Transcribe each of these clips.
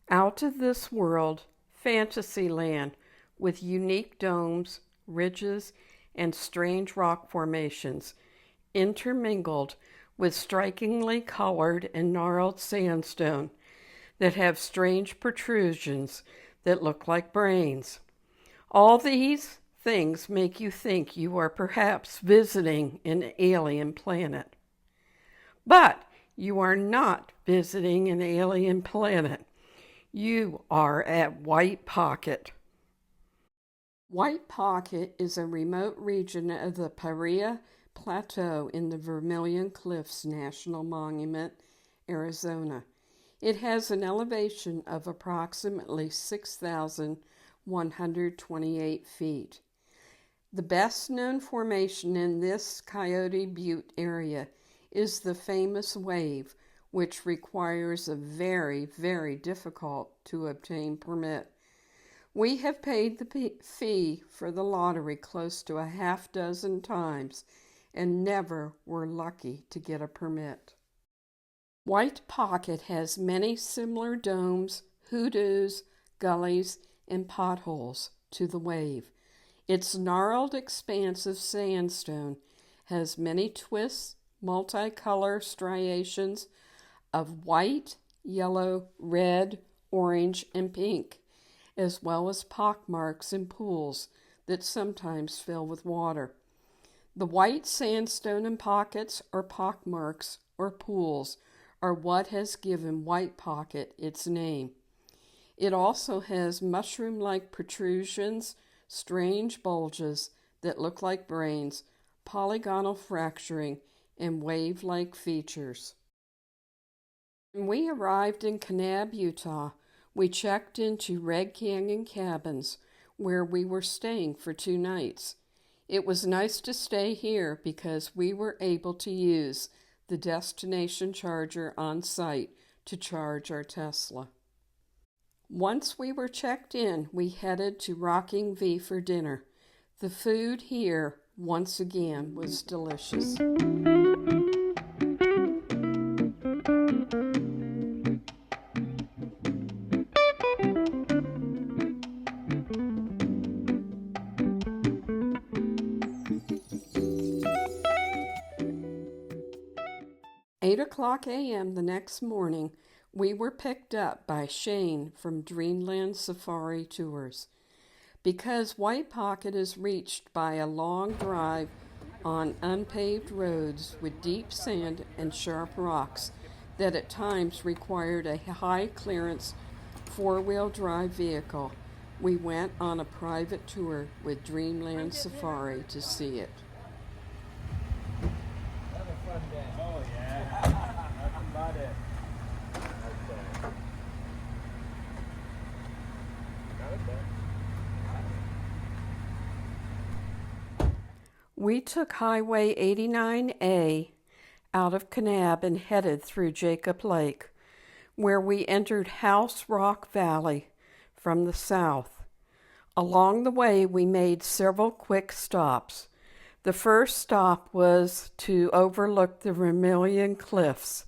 Out of this world, fantasyland with unique domes, ridges, and strange rock formations, intermingled with strikingly colored and gnarled sandstone that have strange protrusions that look like brains. All these things make you think you are perhaps visiting an alien planet. But you are not visiting an alien planet. You are at White Pocket. White Pocket is a remote region of the Paria Plateau in the Vermilion Cliffs National Monument, Arizona. It has an elevation of approximately 6,128 feet. The best known formation in this Coyote Butte area is the famous wave, which requires a very, very difficult to obtain permit. We have paid the fee for the lottery close to a half dozen times and never were lucky to get a permit. White Pocket has many similar domes, hoodoos, gullies, and potholes to the wave. Its gnarled expanse of sandstone has many twists, multicolor striations of white, yellow, red, orange, and pink, as well as pockmarks and pools that sometimes fill with water. The white sandstone and pockets, or pockmarks, or pools, are what has given White Pocket its name. It also has mushroom-like protrusions, strange bulges that look like brains, polygonal fracturing, and wave-like features. When we arrived in Kanab, Utah, we checked into Red Canyon Cabins, where we were staying for 2 nights. It was nice to stay here because we were able to use the destination charger on site to charge our Tesla. Once we were checked in, we headed to Rocking V for dinner. The food here, once again, was delicious. 8:00 a.m. the next morning, we were picked up by Shane from Dreamland Safari Tours. Because White Pocket is reached by a long drive on unpaved roads with deep sand and sharp rocks that at times required a high-clearance 4-wheel drive vehicle, we went on a private tour with Dreamland Safari to see it. Oh yeah, nothing about it. We took Highway 89A out of Kanab and headed through Jacob Lake, where we entered House Rock Valley from the south. Along the way, we made several quick stops. The first stop was to overlook the Vermilion Cliffs,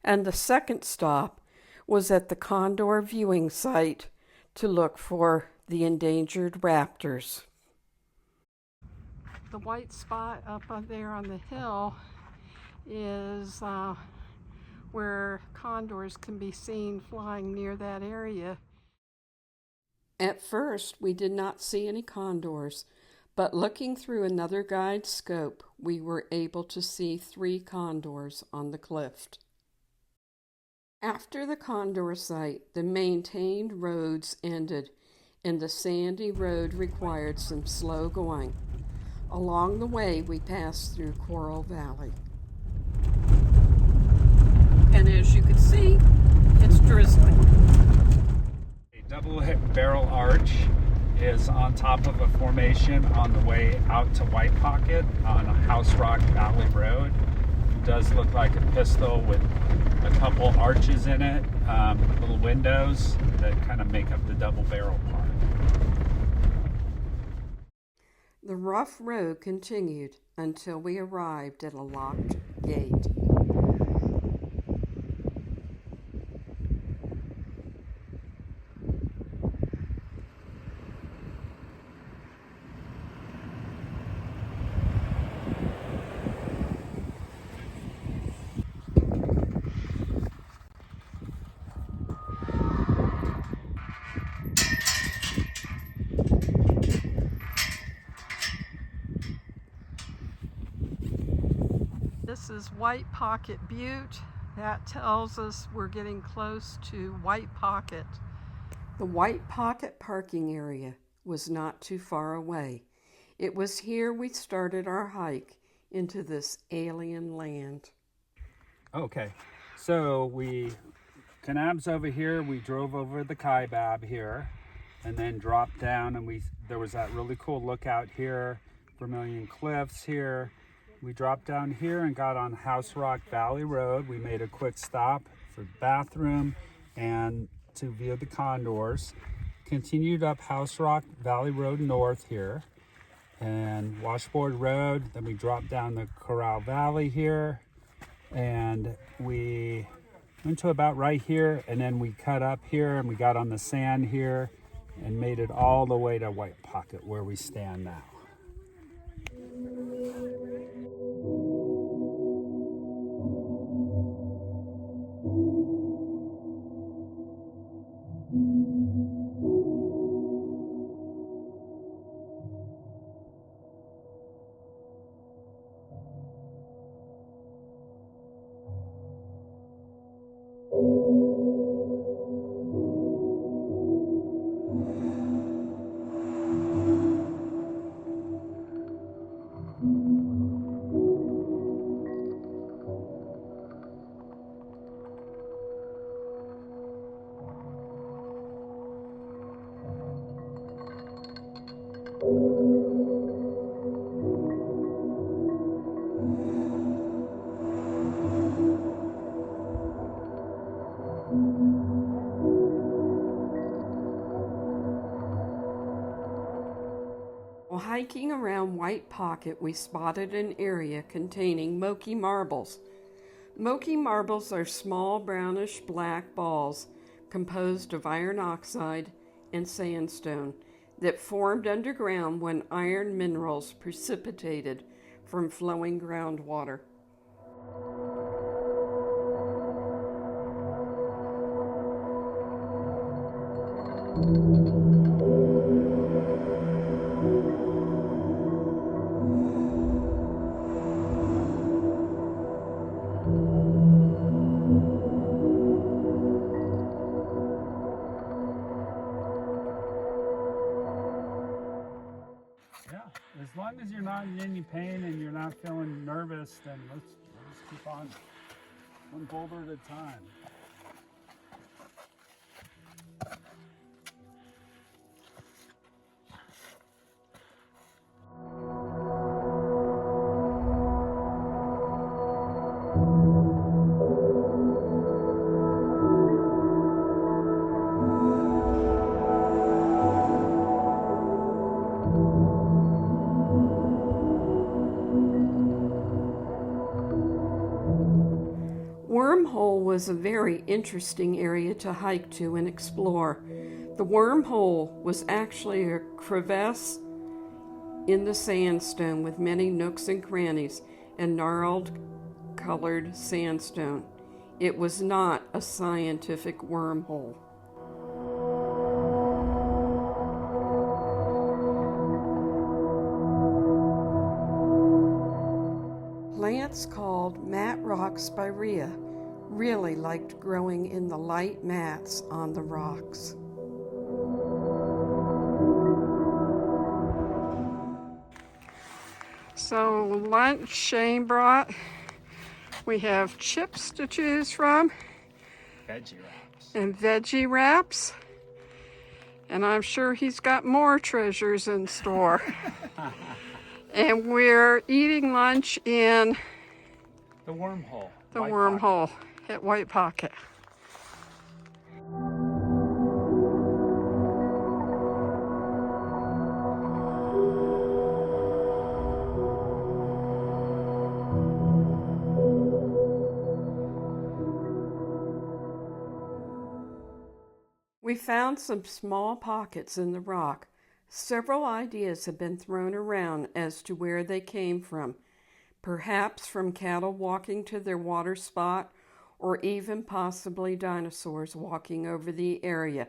and the second stop was at the Condor viewing site to look for the endangered raptors. The white spot up there on the hill is where condors can be seen flying near that area. At first, we did not see any condors, but looking through another guide's scope, we were able to see 3 condors on the cliff. After the condor site, the maintained roads ended, and the sandy road required some slow going. Along the way, we passed through Coral Valley. And as you can see, it's drizzling. A double barrel arch is on top of a formation on the way out to White Pocket on House Rock Valley Road. It does look like a pistol with a couple arches in it, little windows that kind of make up the double barrel part. The rough road continued until we arrived at a locked gate. is White Pocket Butte. That tells us we're getting close to White Pocket. The White Pocket parking area was not too far away. It was here we started our hike into this alien land. Okay, so Kanab's over here. We drove over the Kaibab here and then dropped down, and there was that really cool lookout here, Vermilion Cliffs here. We dropped down here and got on House Rock Valley Road. We made a quick stop for the bathroom and to view the condors. Continued up House Rock Valley Road north here and Washboard Road. Then we dropped down the Corral Valley here and we went to about right here, and then we cut up here and we got on the sand here and made it all the way to White Pocket where we stand now. While hiking around White Pocket, we spotted an area containing Moqui Marbles. Moqui Marbles are small brownish black balls composed of iron oxide and sandstone that formed underground when iron minerals precipitated from flowing groundwater. As long as you're not in any pain and you're not feeling nervous, then let's keep on one boulder at a time. Wormhole was a very interesting area to hike to and explore. The wormhole was actually a crevasse in the sandstone with many nooks and crannies and gnarled colored sandstone. It was not a scientific wormhole. Plants called mat rock spirea really liked growing in the light mats on the rocks. So lunch Shane brought, we have chips to choose from. Veggie wraps. And veggie wraps. And I'm sure he's got more treasures in store. And we're eating lunch in The wormhole. the wormhole at White Pocket. We found some small pockets in the rock. Several ideas have been thrown around as to where they came from, perhaps from cattle walking to their water spot, or even possibly dinosaurs walking over the area.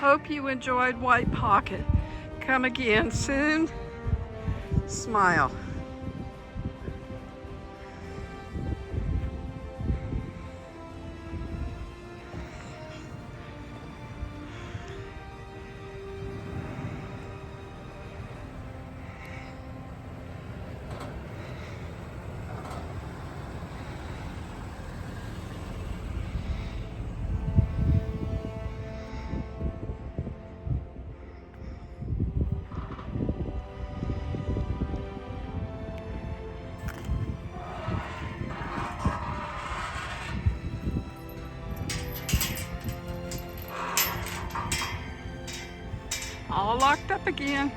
Hope you enjoyed White Pocket. Come again soon. Smile. All locked up again.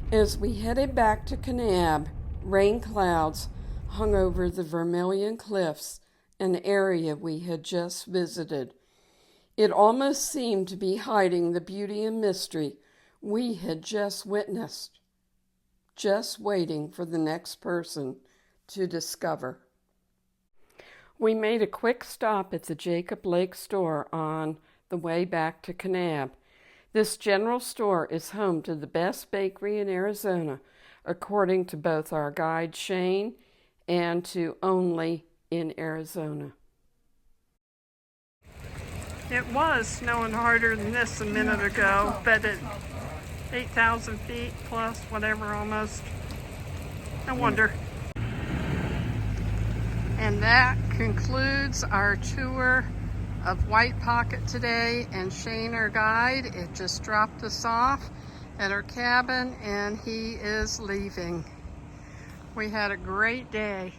As we headed back to Kanab, rain clouds hung over the Vermilion Cliffs, an area we had just visited. It almost seemed to be hiding the beauty and mystery we had just witnessed, just waiting for the next person to discover. We made a quick stop at the Jacob Lake store on the way back to Kanab. This general store is home to the best bakery in Arizona, according to both our guide Shane and to Only in Arizona. It was snowing harder than this a minute ago, but at 8,000 feet plus whatever almost. No wonder. And that concludes our tour of White Pocket today, and Shane, our guide, it just dropped us off at our cabin and he is leaving. We had a great day.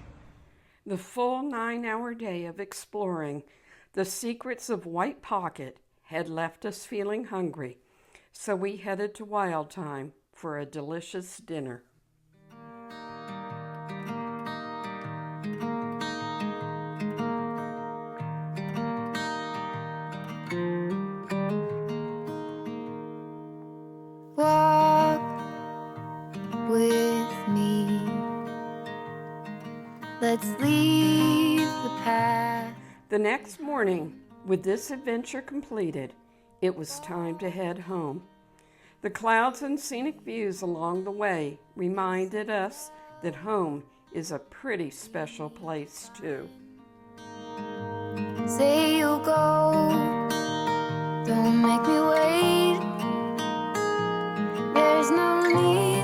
The full 9-hour day of exploring the secrets of White Pocket had left us feeling hungry, so we headed to Wild Thyme for a delicious dinner. Walk with me. Let's leave the past. The next morning, with this adventure completed, it was time to head home. The clouds and scenic views along the way reminded us that home is a pretty special place too. Say you'll go, don't make me wait. There's no need